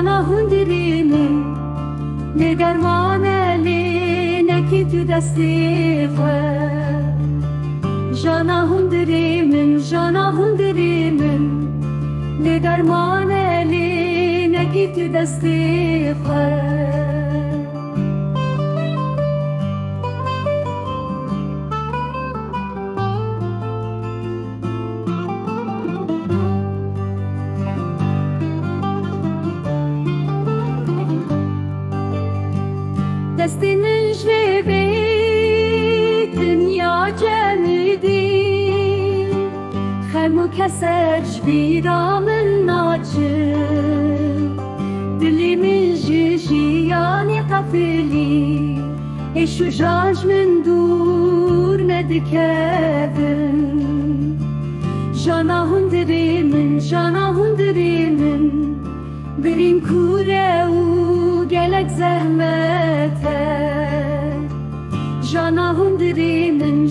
Jana hundiri min ne dermane li ne ki tu desti xwe Jana hundiri min ne dermane li ne ki tu desti xwe Destinin jvebe dünya cemidi Xemu keser jviramın naçı Dilimin jiyani kafili Eşu jajmin dur ne dikevin Jana hundirimin Birin kure u gelek zahmete Jana hundirimin